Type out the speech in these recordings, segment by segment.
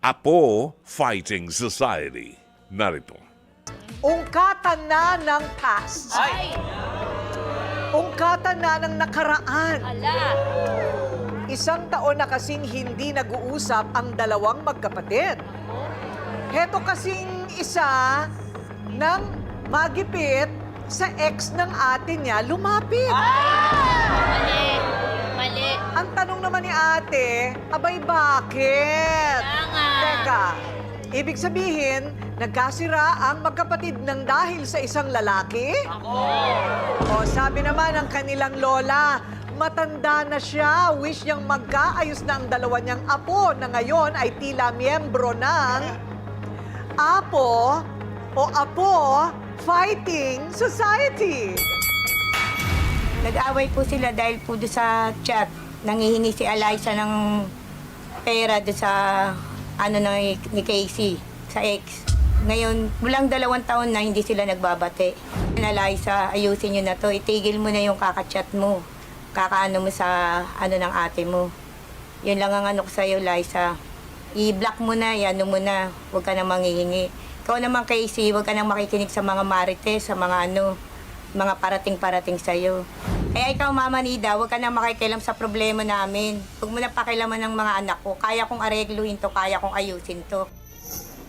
Apo Fighting Society. Narito. Ungkatan na ng past. Ay! Ungkatan na ng nakaraan. Ala! Isang taon na kasing hindi nag-uusap ang dalawang magkapatid. Heto kasing isa ng magipit sa ex ng ate niya lumapit. Mali! Mali! Ang tanong naman ni ate, abay bakit? Kaya nga. Teka, ibig sabihin, nagkasira ang magkapatid ng dahil sa isang lalaki? O sabi naman ng kanilang lola, matanda na siya, wish niyang magkaayos na ang dalawa niyang apo na ngayon ay tila miyembro ng Apo o Apo Fighting Society. Nag-away po sila dahil po doon sa chat. Nangihingi si Eliza ng pera doon sa ni Casey, sa ex. Ngayon, walang 2 taon na hindi sila nagbabate. Eliza, ayusin nyo na to. Itigil mo na yung kakachat mo. Kakaano mo sa ng ate mo. Yun lang ang ano ko sa'yo, Liza. I-block mo na, ano mo na. Huwag ka na manghihingi. Ikaw naman, Casey, huwag ka nang makikinig sa mga marites, sa mga mga parating-parating sa'yo. Kaya ikaw, Mama Nida, huwag ka nang makikialam sa problema namin. Huwag mo na pakialaman ng mga anak ko. Kaya kong aregluhin to, kaya kong ayusin to.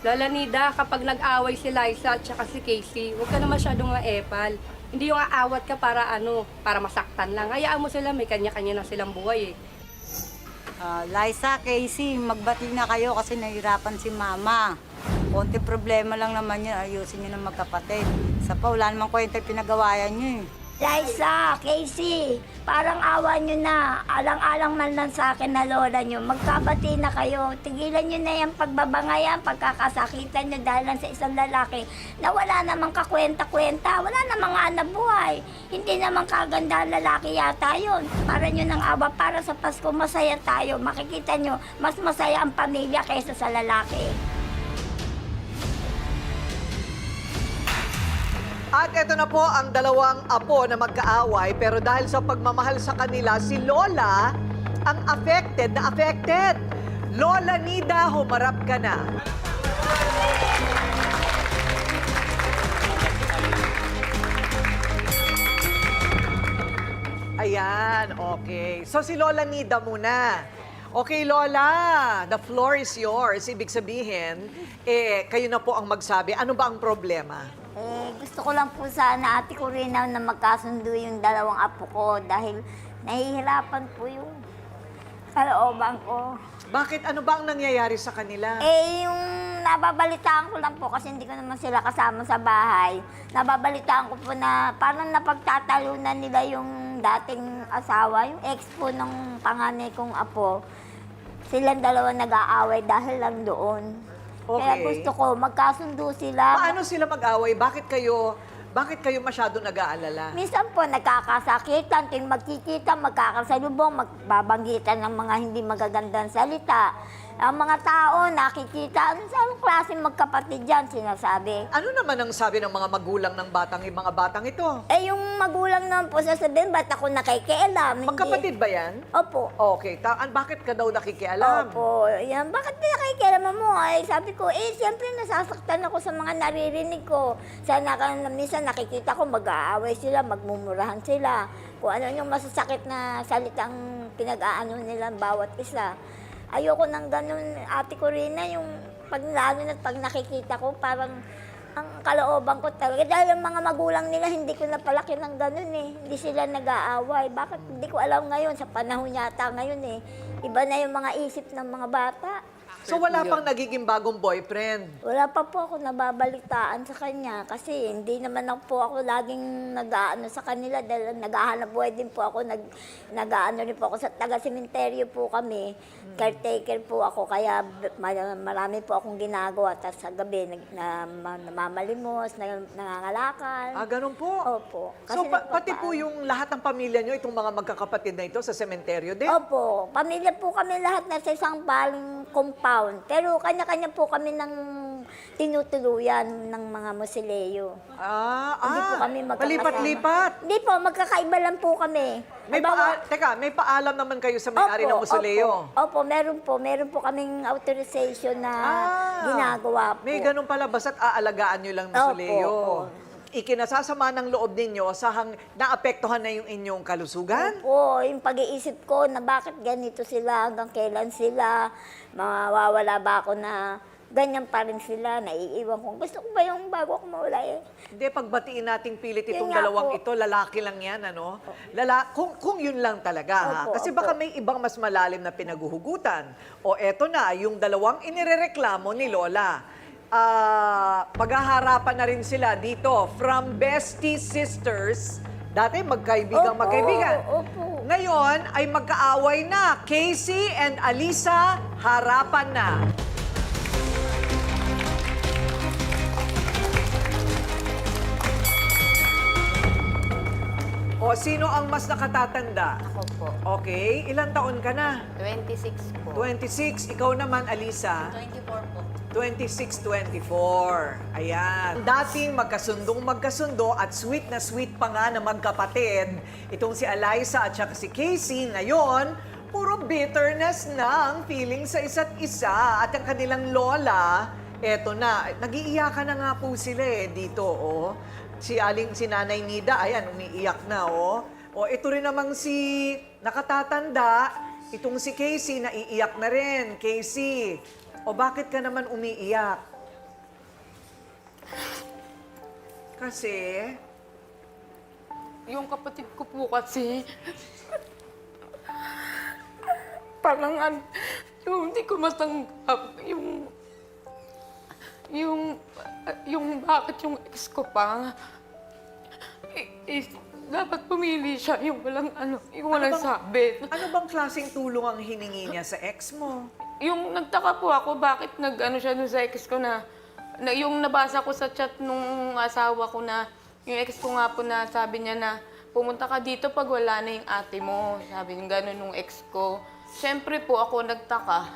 Lola Nida, kapag nag-away si Liza at saka si Casey, huwag ka na masyadong maepal. Hindi yung aawat ka para para masaktan lang. Hayaan mo sila, may kanya-kanya na silang buhay eh. Liza, Casey, magbati na kayo kasi nahihirapan si Mama. Konti problema lang naman yun, ayusin nyo ng magkapatid. Sa pa, wala namang kwenta yung pinagawayan nyo eh. Liza, Casey, parang awa nyo na. Alang-alang man lang sa akin na lola nyo. Magkabati na kayo. Tigilan nyo na yung pagbabangayan, pagkakasakitan nyo dahil lang sa isang lalaki na wala namang kakwenta-kwenta, wala namang hanap buhay. Hindi namang kaganda lalaki yata yun. Para nyo ng awa, para sa Pasko masaya tayo. Makikita nyo, mas masaya ang pamilya kaysa sa lalaki. At ito na po ang dalawang apo na magkaaway, pero dahil sa pagmamahal sa kanila, si Lola ang affected na affected. Lola Nida, humarap ka na. Ayan, okay. So si Lola Nida muna. Okay, Lola, the floor is yours. Ibig sabihin, kayo na po ang magsabi. Ano ba ang problema? Gusto ko lang po sana, ate ko rin na magkasundo yung dalawang apo ko dahil nahihirapan po yung kalooban ko. Bakit? Ano ba ang nangyayari sa kanila? Yung nababalitaan ko lang po kasi hindi ko naman sila kasama sa bahay. Nababalitaan ko po na parang napagtatalunan nila yung dating asawa, yung ex po ng panganay kong apo. Silang dalawa nag-aaway dahil lang doon. Okay. Kaya gusto ko magkasundo sila. Paano sila mag-away? Bakit kayo masyado nag-aalala? Minsan po nagkakasakitan, tuwing magkikita, magkakasalubong, magbabanggitan ng mga hindi magagandang salita. Ang mga tao nakikita, anong klaseng magkapatid yan, sinasabi. Ano naman ang sabi ng mga magulang ng mga batang ito? Yung magulang naman po sasabihin, ba't ako nakikialam? Magkapatid ba yan? Opo. Okay, bakit ka daw nakikialam? Opo. Yan. Bakit nakikialam mo? Ay, sabi ko, siyempre nasasaktan ako sa mga naririnig ko. Minsan nakikita ko mag-aaway sila, magmumurahan sila. Kung ano yung masasakit na salitang pinag-aano nila bawat isa. Ayoko nang ganun, ate ko rin na yung lalo na pag nakikita ko, parang ang kalooban ko talaga. Dahil ang mga magulang nila, hindi ko napalaki ng ganun eh. Hindi sila nag-aaway. Bakit? Hindi ko alam ngayon, sa panahon yata ngayon eh. Iba na yung mga isip ng mga bata. So wala pang nagiging bagong boyfriend? Wala pa po ako nababalitaan sa kanya kasi hindi naman po ako laging nag-aano sa kanila dahil nag-ahanap buhay din po ako, nag-aano rin po ako sa taga-sementeryo po kami, caretaker po ako kaya marami po akong ginagawa tapos sa gabi namamalimos, nangangalakal. Ganun po? Opo. So pati po yung lahat ng pamilya nyo, itong mga magkakapatid na ito sa sementeryo din? Opo. Pamilya po kami lahat na sa isang baling compound. Pero kanya-kanya po kami ng tinutuluyan ng mga Musileo. Hindi po kami magkakasama. Palipat-lipat. Hindi po, magkakaiba lang po kami. May paalam naman kayo sa may-ari ng Musileo. Opo, meron po kaming authorization na ginagawa po. May ganun pala, basta't aalagaan nyo lang Musileo. Opo. Ikinasasama ng loob ninyo naapektuhan na yung inyong kalusugan? Opo, yung pag-iisip ko na bakit ganito sila, hanggang kailan sila, mawawala ba ako na ganyan pa rin sila, naiiwan ko. Gusto ko ba yung bago ako mawala eh? Hindi, pagbatiin nating pilit Yun itong nga dalawang po. ito, lalaki lang yan, ano? Kung yun lang talaga, ha? Opo, Kasi opo. baka may ibang mas malalim na pinaguhugutan. O eto na, yung dalawang inirereklamo ni Lola. Paghaharapan na rin sila dito from Bestie Sisters. Dati magkaibigan. Opo. Ngayon ay magkaaway na. Casey and Alisa, harapan na. O, sino ang mas nakatatanda? Ako po. Okay, ilang taon ka na? 26 po. 26. Ikaw naman, Alisa? 24 po. 26, 24. Ayan. Dating magkasundo at sweet na sweet pa nga na magkapatid. Itong si Eliza at saka si Casey ngayon, puro bitterness na ang feeling sa isa't isa. At ang kanilang lola, eto na, nag-iiyakan na nga po sila dito, oh. Si Nanay Nida, ayan, umiiyak na, oh. O, ito rin namang si nakatatanda, itong si Casey, naiiyak na rin. Casey, o bakit ka naman umiiyak? Kasi, Yung kapatid ko po kasi, parang yung hindi ko matanggap, yung bakit yung ex ko pa, dapat pumili siya yung walang sabit. ano bang klaseng tulong ang hiningi niya sa ex mo? Yung nagtaka po ako, bakit siya dun sa ex ko na yung nabasa ko sa chat nung asawa ko na, yung ex ko nga po na sabi niya na, pumunta ka dito pag wala na yung ate mo. Sabi niya gano'n nung ex ko. Siyempre po ako nagtaka.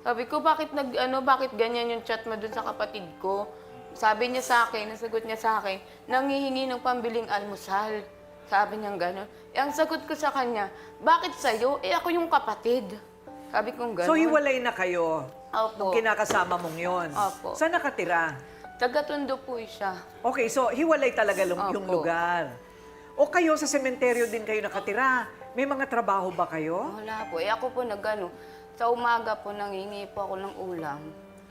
Sabi ko, bakit ganyan yung chat mo dun sa kapatid ko? Sabi niya sa akin, nasagot niya sa akin, nanghihingi ng pambiling almusal. Sabi niya gano'n. Ang sagot ko sa kanya, bakit sa'yo? Ako yung kapatid. Sabi kong gano'n. So, hiwalay na kayo Opo. nung kinakasama mong yon. Opo. Saan nakatira? Taga-Tondo po siya. Okay, so hiwalay talaga yung Opo. lugar. O kayo, sa sementeryo din kayo nakatira. May mga trabaho ba kayo? Wala po. Ako po sa umaga po nangingi po ako ng ulam.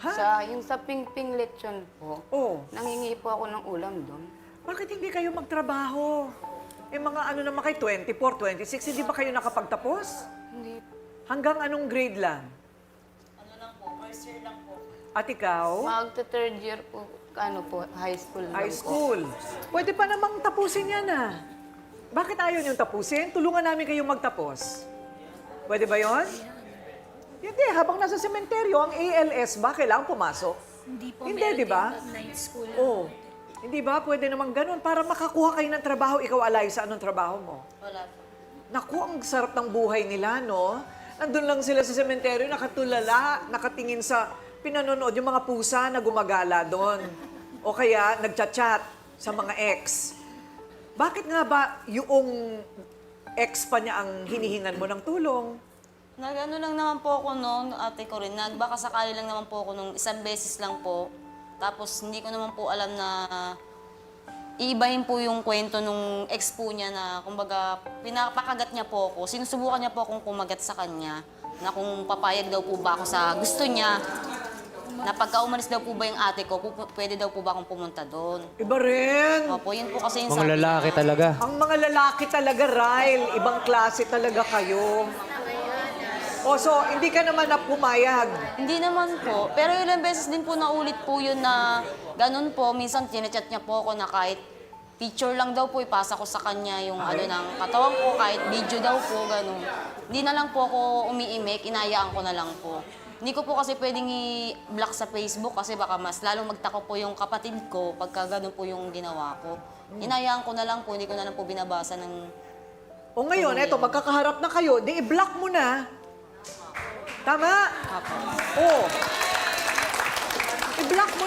Ha? Yung sa Pingping Lechon po, Oh, nangingi po ako ng ulam doon. bakit hindi kayo magtrabaho? Mga naman kayo, 24, 26, hindi ba kayo nakapagtapos? Hindi po. Hanggang anong grade lang? First year lang po. At ikaw? Magta-third year po, high school lang High po. school. Pwede pa namang tapusin yan Bakit ayaw niyong tapusin? Tulungan namin kayong magtapos. Pwede ba yon? Hindi, habang nasa sementeryo, ang ALS ba kailangan pumasok? Hindi, di ba? Night school. Oo. Hindi ba? Pwede naman ganun para makakuha kayo ng trabaho. Ikaw, Eliza, anong trabaho mo? Wala po. Naku, ang sarap ng buhay nila, no? Nandun lang sila sa sementeryo, nakatulala, nakatingin sa pinanonood yung mga pusa na gumagala doon. O kaya nagchat-chat sa mga ex. Bakit nga ba yung ex pa niya ang hinihingan mo ng tulong? Nag-ano lang naman po ako noon, ate ko rin. Nagbaka sakali lang naman po ako nung isang beses lang po. Tapos hindi ko naman po alam na iibahin po yung kwento nung ex po niya na kumbaga pinapakagat niya po ako. Sinusubukan niya po akong kumagat sa kanya na kung papayag daw po ba ako sa gusto niya. Na pagka umalis daw po ba yung ate ko, pwede daw po ba akong pumunta doon. Iba rin. Opo, yun po kasi yung Mga sabi lalaki niya. talaga. Ang mga lalaki talaga, Ryle. Ibang klase talaga kayo. O, so, hindi ka naman na pumayag. Hindi naman po. Pero ilang beses din po naulit po yun na ganun po. Minsan tinachat niya po ako na kahit picture lang daw po ipasa ko sa kanya yung ng katawan ko, kahit video daw po, ganun. Hindi na lang po ako umiimik, inayaan ko na lang po. Hindi ko po kasi pwedeng i-block sa Facebook kasi baka mas lalong magtako po yung kapatid ko pagka ganun po yung ginawa ko. Inayaan ko na lang po, hindi ko na lang po binabasa ng... O ngayon, eto, magkakaharap na kayo, di i-block mo na. Tama? Apo. Oo. I-block mo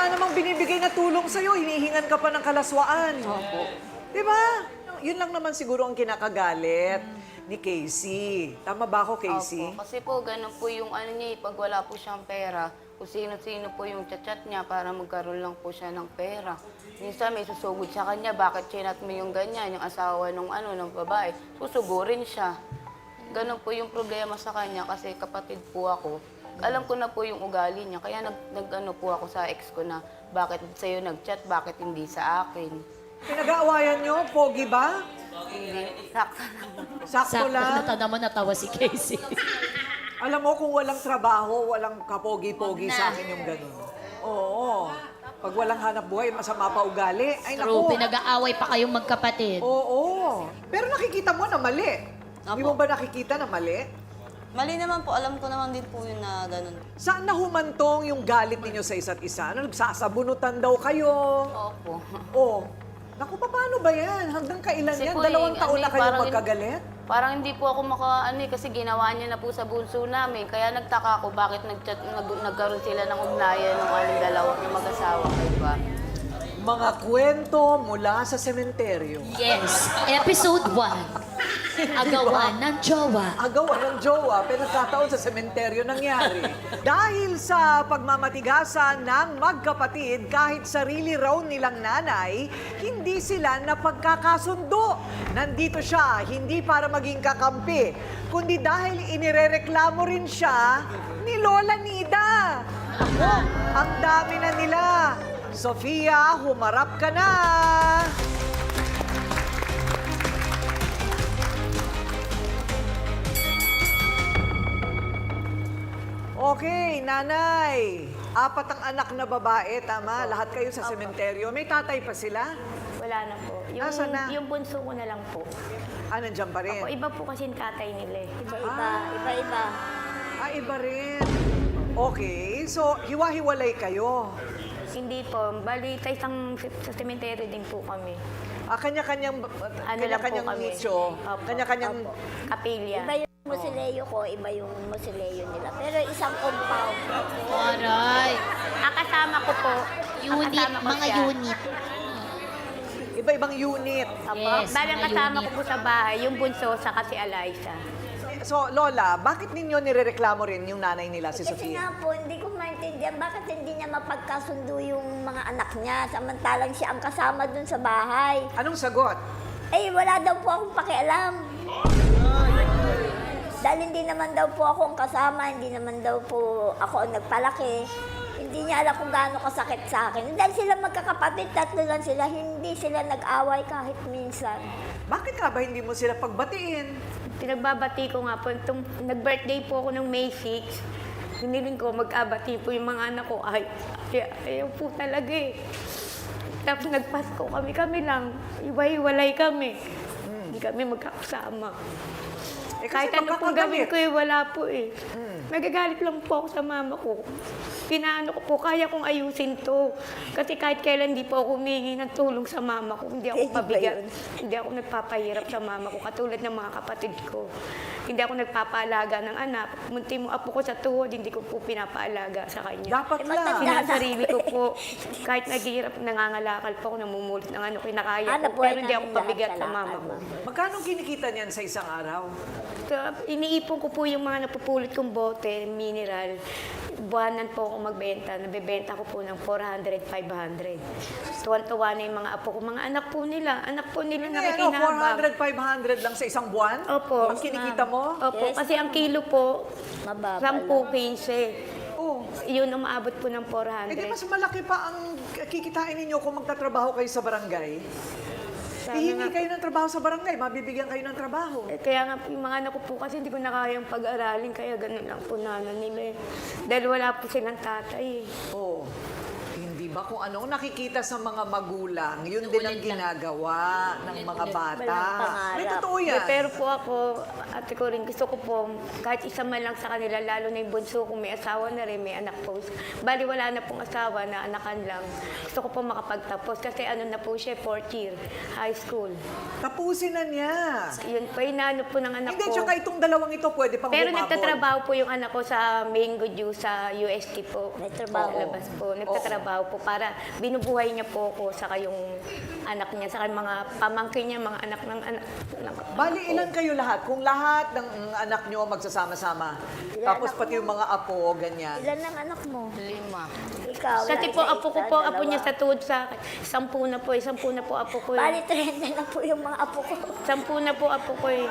wala namang binibigay na tulong sa'yo, hinihingan ka pa ng kalaswaan. Opo. Di ba? Yun lang naman siguro ang kinakagalit ni Casey. Tama ba ako, Casey? Opo. Kasi po, ganun po yung ano niya, pag wala po siyang pera, kung sino-sino po yung chat niya para magkaroon lang po siya ng pera. Minsan may susugod sa kanya, bakit chinat mo yung ganyan, yung asawa ng babae, susugurin siya. Ganun po yung problema sa kanya kasi kapatid po ako. Alam ko na po yung ugali niya, kaya nag-ano po ako sa ex ko na bakit sa'yo nag-chat, bakit hindi sa akin. Pinag-aawayan nyo, pogi ba? Hindi, sakto lang. Sakto lang. natawa si Casey. Alam mo, kung walang trabaho, walang kapogi-pogi sa akin yung ganun. Oo. Pag walang hanap buhay, masama pa ugali. Ay, True, naku. pinag-aaway pa kayong magkapatid. Oo. Pero nakikita mo na mali. Hindi mo ba nakikita na mali? Mali naman po, alam ko naman din po yun na ganun. Saan nahumantong yung galit ninyo sa isa't isa? Ano, nagsasabunutan daw kayo? Opo. Oh. Naku, paano ba yan? Hanggang kailan Kasi yan? po, 2 taon na kayo parang magkagalit? Parang hindi po ako kasi ginawa niya na po sa bunso namin. Kaya nagtaka ako bakit nagkaroon sila ng ugnayan ng aming dalawang mag-asawa, diba? Mga kwento mula sa sementeryo. Yes, episode 1. Agawan ng jowa. Agawan ng jowa, pinagkataon sa sementeryo nangyari. Dahil sa pagmamatigasan ng magkapatid, kahit sarili raw nilang nanay, hindi sila napagkakasundo. Nandito siya, hindi para maging kakampi, kundi dahil inirereklamo rin siya ni Lola Nida. Ako, ang dami na nila. Sofia, humarap ka na! Okay, nanay. 4 ang anak na babae, tama? Lahat kayo sa sementeryo. May tatay pa sila? Wala na po. Yung, Nasaan na? yung bunso ko na lang po. Ah, nandiyan pa rin? Opo, iba po kasi yung tatay nila eh. Iba-iba, iba-iba. Ah, iba rin. Okay, so hiwa-hiwalay kayo. Hindi po. Bali, sa cemetery din po kami. Ah, kanya-kanyang Ano lang po kanya-kanyang kami. nicho. Opo. Kanya-kanyang Kapilya. Iba yung musileo ko, iba yung musileo nila. Pero isang compound. Aray. Ang kasama ko po, Unit, kasama ko mga siya. unit. iba-ibang unit. Opo. Yes, Bali, ang mga kasama unit. ko po sa bahay, yung bunso sa si Eliza. So, Lola, bakit ninyo nirereklamo rin yung nanay nila, si Kasi Sofia? nga po, hindi ko maintindihan bakit hindi niya mapagkasundo yung mga anak niya. Samantalang siya ang kasama dun sa bahay. Anong sagot? Eh, wala daw po akong pakialam. Dahil hindi naman daw po ako ang kasama, hindi naman daw po ako ang nagpalaki. Hindi niya alam kung gaano kasakit sa akin. Dahil sila magkakapatid, 3 lang sila, hindi sila nag-away kahit minsan. Bakit nga ba hindi mo sila pagbatiin? Pinagbabati ko nga po, nag-birthday po ako ng May 6. Hiniling ko mag-abati po yung mga anak ko. Ayaw po talaga eh. Tapos nagpasko kami lang. Iwa-iwalay kami. Hindi kami magkakasama. Eh, kasi Kahit ano pong gawin magkakagalit. ko eh, wala po eh. Nagagalit lang po ako sa mama ko. Pinaano ko po, kaya kong ayusin to. Kasi kahit kailan hindi po ako humingi ng tulong sa mama ko. Hindi ako Eh, iba pabigat. yun. Hindi ako nagpapahirap sa mama ko, katulad ng mga kapatid ko. Hindi ako nagpapaalaga ng anak. Munti mo apo ko sa tuhod, hindi ko po pinapaalaga sa kanya. Dapat lang. Sinasarili ko po. Kahit naghihirap, nangangalakal po ako, namumulit ng ano, kinakaya Hanap ko. buhay Pero hindi ako namin lahat pabigat sa sa mama lakad, ko. ma'am. Magkano kinikita niyan sa isang araw? So, iniipon ko po yung mga napupulot kong bote, mineral. Buwanan po ako magbenta. Nabebenta ko po ng 400, 500. Tuwan-tuwa na yung mga apo ko. Mga anak po nila. Anak po nila Ano, nakikinabang. 400, 500 lang sa isang buwan? Opo. Ang kinikita mo? Opo. Yes, Kasi ang kilo po, Mababa 10, 15. Oh. Yun ang maabot po ng Eh di 400. mas malaki pa ang kikitain ninyo kung magtatrabaho kayo sa barangay. Sana Hihingi nga- kayo ng trabaho sa barangay, mabibigyan kayo ng trabaho. Kaya nga po, yung mga anak ko po kasi hindi ko na kayang pag-aralin, kaya ganun lang po nana nila eh. Dahil wala po silang tatay eh. Oh. Hindi ba kung ano nakikita sa mga magulang, yun din ang ginagawa ng mga bata. Walang pangarap. May totoo yan. Pero po ako, ate ko rin, gusto ko po, kahit isa man lang sa kanila, lalo na yung bunso kung may asawa na rin, may anak po. Bali wala na pong asawa na anakan lang. Gusto ko po makapagtapos kasi ano na po siya, 4th year, high school. Tapusin na niya. Yun po, inaano po ng anak Hindi, ko. tsaka itong dalawang ito pwede pang Pero humabol. nagtatrabaho po yung anak ko sa Main Good News sa UST po. May trabaho. Sa labas po. Nagtatrabaho po para binubuhay niya po ako, saka yung anak niya, saka mga pamangkin niya, mga anak ng anak. Bali, ilan kayo lahat? Kung lahat ng anak nyo magsasama-sama, tapos pati yung mga apo, ganyan. Ilan ang anak mo? 5. Ikaw, Kasi po, isa, apo ko po, apo dalawa. niya sa tuhod sa akin. 10 na po apo ko. Bali, 30 na po yung mga apo ko. 10 na po apo ko eh.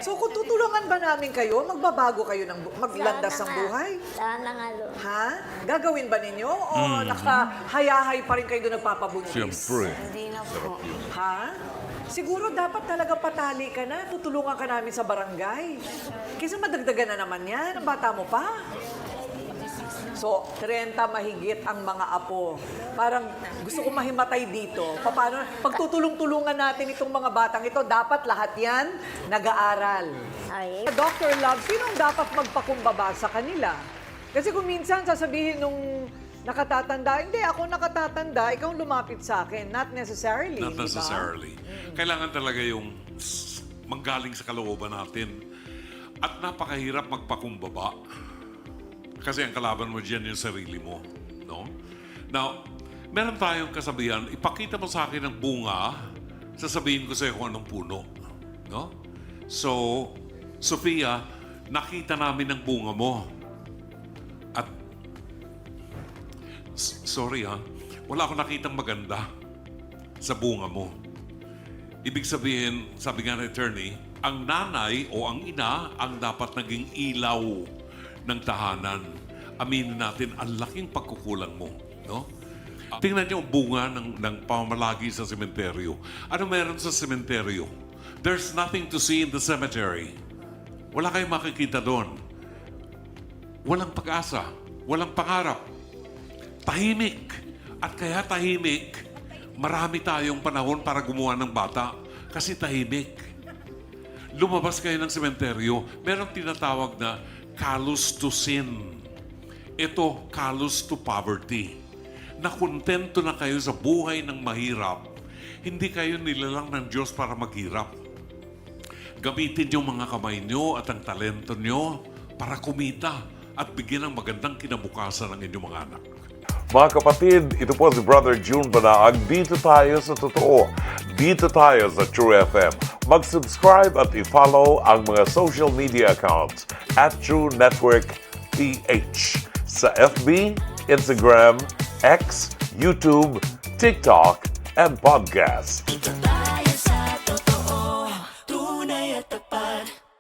So kung tutulungan ba namin kayo, magbabago kayo ng maglandas ng buhay? Sana nga, Lo. Ha? Gagawin ba ninyo? O nakahayahay pa rin kayo doon nagpapabuntis? Siyempre. Hindi na po. Ha? Siguro dapat talaga patali ka na. Tutulungan ka namin sa barangay. Kasi madagdagan na naman yan. Ang bata mo pa. So, 30 mahigit ang mga apo. Parang gusto ko mahimatay dito. Paano? Pagtutulong-tulungan natin itong mga batang ito, dapat lahat yan nag-aaral. Ay, Dr. Love, sinong dapat magpakumbaba sa kanila? Kasi kung minsan sasabihin nung nakatatanda, hindi, ako nakatatanda, ikaw lumapit sa akin. Not necessarily, Not di ba? necessarily. Kailangan talaga yung manggaling sa kalooban natin. At napakahirap magpakumbaba. Kasi ang kalaban mo dyan yung sarili mo. No? Now, meron tayong kasabihan, ipakita mo sa akin ang bunga, sasabihin ko sa iyo kung anong puno. No? So, Sofia, nakita namin ang bunga mo. At, sorry ha, wala akong nakitang maganda sa bunga mo. Ibig sabihin, sabi nga ng attorney, ang nanay o ang ina ang dapat naging ilaw ng tahanan. Aminin natin, ang laking pagkukulang mo. No? Tingnan niyo ang bunga ng pamamalagi sa sementeryo. Ano meron sa sementeryo? There's nothing to see in the cemetery. Wala kayong makikita doon. Walang pag-asa. Walang pangarap. Tahimik. At kaya tahimik, marami tayong panahon para gumawa ng bata. Kasi tahimik. Lumabas kayo ng sementeryo, merong tinatawag na callous to sin. Ito, callous to poverty. Nakontento na kayo sa buhay ng mahirap. Hindi kayo nilalang ng Diyos para maghirap. Gamitin yung mga kamay nyo at ang talento nyo para kumita at bigyan ng magandang kinabukasan ng inyong mga anak. Mga kapatid, ito po si Brother June Banaag. Dito tayo sa totoo. Dito tayo sa True FM. Mag-subscribe at i-follow ang mga social media accounts at True Network PH sa FB, Instagram, X, YouTube, TikTok, and podcast.